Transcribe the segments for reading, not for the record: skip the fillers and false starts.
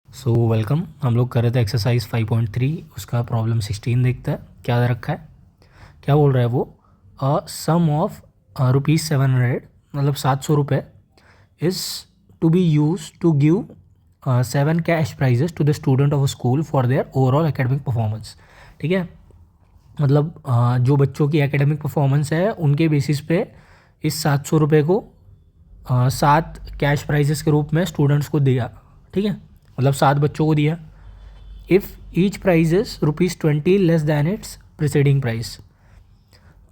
So welcome. हम लोग कर रहे थे एक्सरसाइज 5.3, उसका प्रॉब्लम 16 देखता है क्या दे रखा है। क्या बोल रहा है वो, सम ऑफ ₹700 मतलब 700 रुपये is to be use to give 7 cash prizes to the student of school for their overall academic performance. ठीक है, मतलब जो बच्चों की एकेडमिक परफॉर्मेंस है उनके बेसिस पे इस 700 रुपये को 7 कैश प्राइजेस के रूप में स्टूडेंट्स को दिया। ठीक है, मतलब 7 बच्चों को दिया। If each prize is ₹20 less than its preceding price.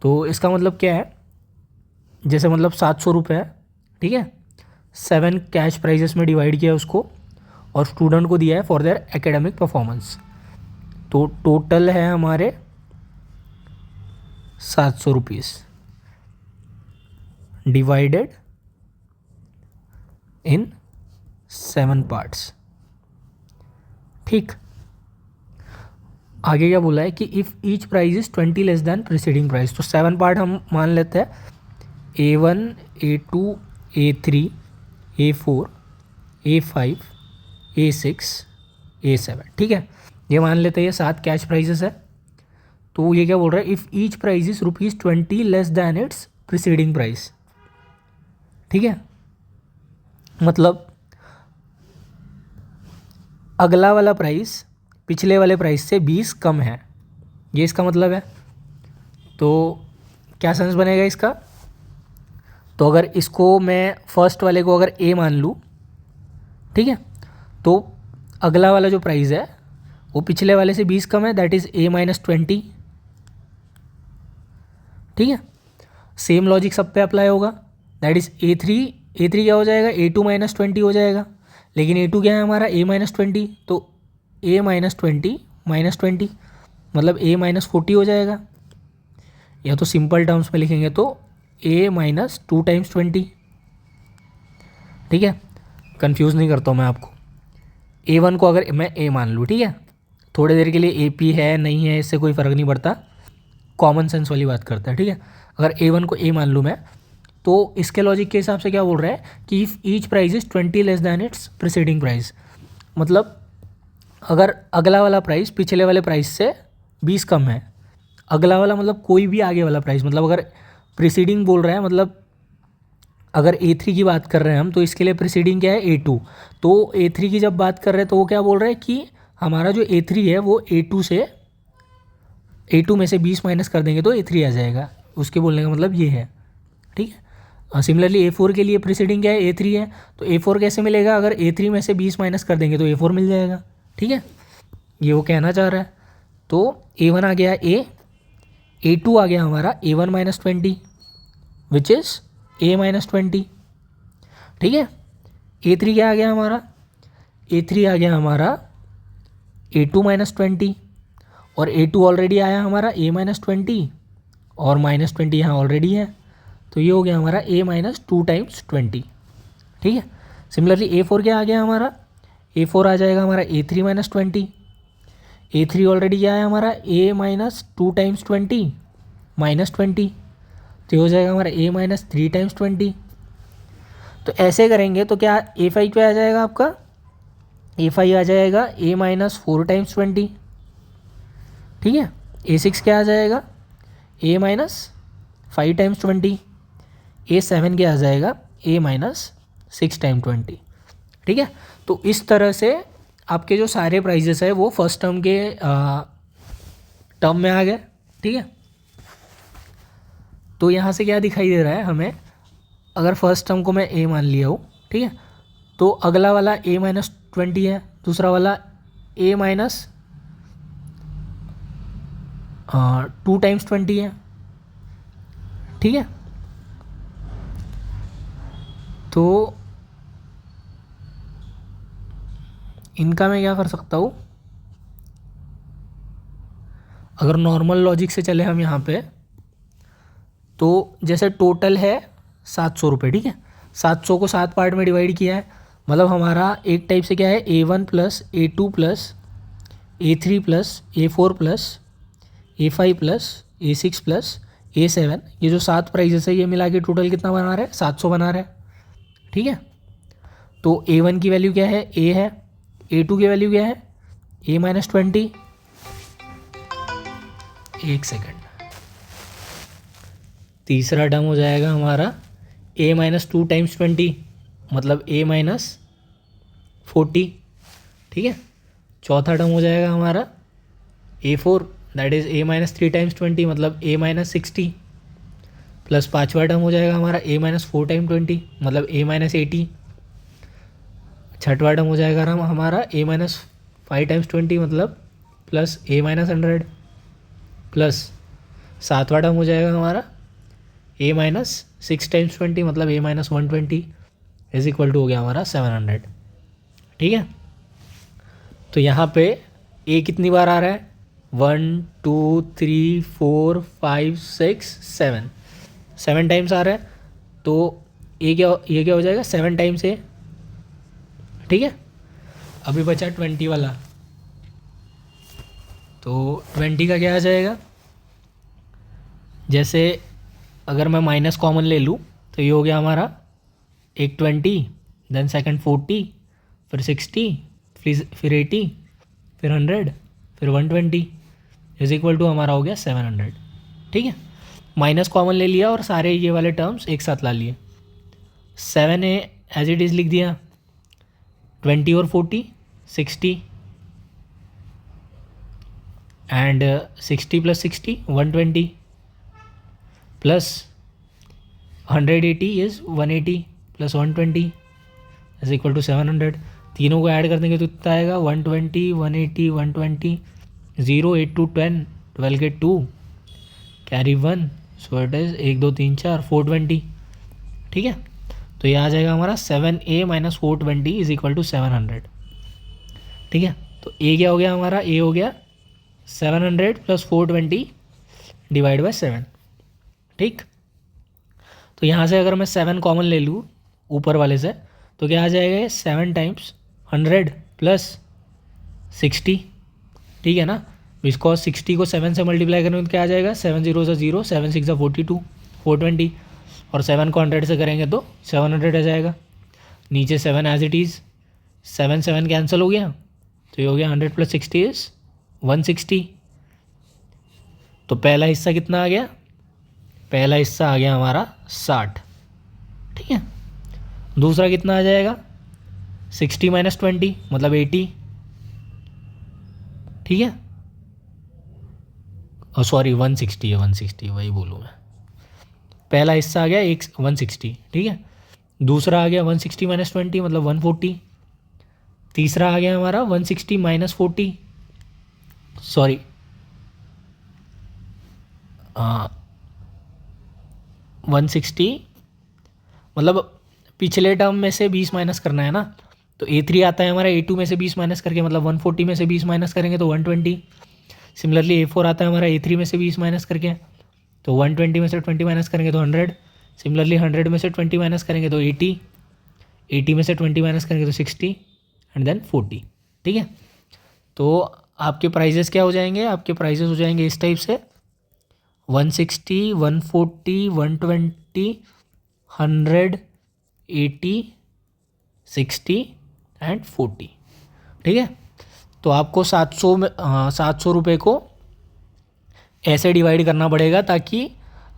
तो इसका मतलब क्या है, जैसे मतलब 700 रुपये, ठीक है, 7 कैश प्राइजेस में डिवाइड किया उसको और स्टूडेंट को दिया है फॉर देयर एकेडमिक परफॉर्मेंस। तो टोटल है हमारे 700 रुपीज़ डिवाइडेड इन 7 पार्ट्स। ठीक, आगे क्या बोला है कि if each price is 20 less then preceding price. तो 7 पार्ट हम मान लेते हैं, A1, A2, A3, A4, A5, A6, A7। ठीक है, ये मान लेते हैं ये 7 कैश प्राइजेस है। तो ये क्या बोल रहा है, if each price is ₹20 less than it's preceding price. ठीक है, मतलब अगला वाला प्राइस पिछले वाले प्राइस से 20 कम है, ये इसका मतलब है। तो क्या सेंस बनेगा इसका, तो अगर इसको मैं फर्स्ट वाले को अगर ए मान लूँ, ठीक है, तो अगला वाला जो प्राइस है वो पिछले वाले से 20 कम है, दैट इज़ A-20। ठीक है, सेम लॉजिक सब पे अप्लाई होगा, दैट इज़ A3 क्या हो जाएगा, A2-20 हो जाएगा। लेकिन A2 क्या है हमारा, A-20, तो A-20 मतलब A-40 हो जाएगा। या तो सिंपल टर्म्स में लिखेंगे तो A-2 टाइम्स 20। ठीक है, कंफ्यूज नहीं करता हूँ मैं आपको। A1 को अगर मैं A मान लूँ, ठीक है, थोड़ी देर के लिए AP है नहीं है इससे कोई फ़र्क नहीं पड़ता, कॉमन सेंस वाली बात करता है। ठीक है, अगर A1 को A मान लूँ मैं, तो इसके लॉजिक के हिसाब से क्या बोल रहा है कि if each price is 20 less than it's preceding price, मतलब अगर अगला वाला प्राइस पिछले वाले प्राइस से 20 कम है, अगला वाला मतलब कोई भी आगे वाला प्राइस, मतलब अगर प्रीसीडिंग बोल रहा है, मतलब अगर A3 की बात कर रहे हैं हम, तो इसके लिए प्रीसीडिंग क्या है, A2। तो A3 की जब बात कर रहे हैं तो वो क्या बोल रहा है कि हमारा जो A3 है वो A2 में से 20 माइनस कर देंगे तो A3 आ जाएगा। उसके बोलने का मतलब ये है। ठीक है, सिमिलरली A4 के लिए प्रीसीडिंग क्या है, A3 है, तो A4 कैसे मिलेगा, अगर A3 में से 20 माइनस कर देंगे तो A4 मिल जाएगा। ठीक है, ये वो कहना चाह रहा है। तो A1 आ गया A, A2 आ गया हमारा A1-20 विच इज़ A-20। ठीक है, A3 क्या आ गया हमारा, A3 आ गया हमारा A2-20, और A2 ऑलरेडी आया हमारा A-20, और -20 यहाँ ऑलरेडी है, तो ये हो गया हमारा A-2 टाइम्स 20। ठीक है, सिमिलरली A4 क्या आ गया हमारा, A4 आ जाएगा हमारा A3-20, A3 ऑलरेडी क्या है हमारा A-2 टाइम्स 20 -20, तो ये हो जाएगा हमारा A-3 टाइम्स 20। तो ऐसे करेंगे तो क्या A5 पे आ जाएगा आपका, A5 आ जाएगा A-4 टाइम्स 20। ठीक है, A6 क्या आ जाएगा, A-5 टाइम्स 20। A7 क्या आ जाएगा, A-6 टाइम 20। ठीक है, तो इस तरह से आपके जो सारे प्राइजेस है वो फर्स्ट टर्म के टर्म में आ गए। ठीक है, तो यहाँ से क्या दिखाई दे रहा है हमें, अगर फर्स्ट टर्म को मैं A मान लिया हूँ, ठीक है, तो अगला वाला A-20 है, दूसरा वाला A-2 टाइम्स 20 है। ठीक है, तो इनका मैं क्या कर सकता हूँ, अगर नॉर्मल लॉजिक से चले हम यहाँ पे, तो जैसे टोटल है 700 रुपये। ठीक है, 700 को 7 पार्ट में डिवाइड किया है, मतलब हमारा एक टाइप से क्या है, A1 plus A2 plus A3 plus A4 plus A5 plus A6 plus A7, ये जो 7 प्राइजेस है ये मिला के टोटल कितना बना रहा है, 700 बना रहा है। ठीक है, तो A1 की वैल्यू क्या है, A है, A2 की वैल्यू क्या है, A माइनस 20, एक सेकेंड, तीसरा टर्म हो जाएगा हमारा A माइनस 2 टाइम्स 20 मतलब A माइनस 40, ठीक है। चौथा टर्म हो जाएगा हमारा A4 that is A minus 3 times 20 मतलब A माइनस 60, प्लस पाँचवा टर्म हो जाएगा हमारा A माइनस 4 टाइम 20 मतलब A माइनस 80, छठवा टर्म हो जाएगा हमारा A माइनस 5 टाइम्स 20 मतलब प्लस A माइनस 100, प्लस सातवां टर्म हो जाएगा हमारा A माइनस 6 टाइम्स 20 मतलब A minus 120 is equal to हो गया हमारा 700, ठीक है। तो यहाँ पे A कितनी बार आ रहा है, 1 2 3 4 5 6 7, 7 टाइम्स आ रहा है, तो ये क्या हो जाएगा 7 टाइम्स A, ठीक है। अभी बचा 20 वाला, तो 20 का क्या आ जाएगा, जैसे अगर मैं माइनस कॉमन ले लूँ तो ये हो गया हमारा एक 20, देन सेकंड 40, फिर 60, फिर 80, फिर 100, फिर 120 इज इक्वल टू हमारा हो गया 700, ठीक है। माइनस कॉमन ले लिया और सारे ये वाले टर्म्स एक साथ ला लिए, 7A एज इट इज़ लिख दिया, 20 और 40 60 and 60 plus 60 120 plus 180 is 180 plus 120 is equal to 700। तीनों को ऐड कर देंगे तो इतना आएगा 120 180 120, 0 8 2 10, 12 के 2 कैरी 1, सो इट इज़ 1 2 3 4 420, ठीक है। तो ये आ जाएगा हमारा 7A minus 420 is equal to 700, ठीक है। तो A क्या हो गया हमारा, A हो गया 700 प्लस 420 डिवाइड बाय 7, ठीक। तो यहाँ से अगर मैं 7 कॉमन ले लूँ ऊपर वाले से तो क्या आ जाएगा ये 7 टाइम्स 100 प्लस 60, ठीक है ना। बिकॉज 60 को 7 से मल्टीप्लाई करेंगे तो क्या आ जाएगा, 7 0 से 0, 7 6 42 420, और 7 को 100 से करेंगे तो 700 आ जाएगा। नीचे 7 एज इट इज़, 7 7 कैंसिल हो गया, तो ये हो गया 100 प्लस 60 इज़ 160। तो पहला हिस्सा कितना आ गया, पहला हिस्सा आ गया हमारा 60, ठीक है। दूसरा कितना आ जाएगा 60 माइनस 20 मतलब 80, ठीक है। सॉरी 160 है, 160 वही बोलूँ मैं। पहला हिस्सा आ गया 160, ठीक है। दूसरा आ गया 160 माइनस 20 मतलब 140, तीसरा आ गया हमारा 160 माइनस 40, सॉरी 160 मतलब पिछले टर्म में से 20 माइनस करना है ना, तो A3 आता है हमारा A2 में से 20 माइनस करके मतलब 140 में से 20 माइनस करेंगे तो 120। सिमिलरली A4 आता है हमारा A3 में से 20 माइनस करके, तो 120 में से 20 माइनस करेंगे तो 100। सिमिलरली 100 में से 20 माइनस करेंगे तो 80, 80 में से 20 माइनस करेंगे तो 60 एंड देन 40, ठीक है। तो आपके प्राइजेस क्या हो जाएंगे, आपके प्राइजेस हो जाएंगे इस टाइप से 160 140 120 100 80 60 एंड 40, ठीक है। तो आपको 700 रुपये को ऐसे डिवाइड करना पड़ेगा ताकि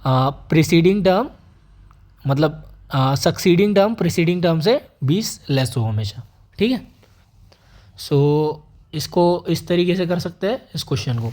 प्रीसीडिंग टर्म मतलब सक्सीडिंग टर्म प्रीसीडिंग टर्म से 20 लेस हो हमेशा, ठीक है। सो इसको इस तरीके से कर सकते हैं इस क्वेश्चन को।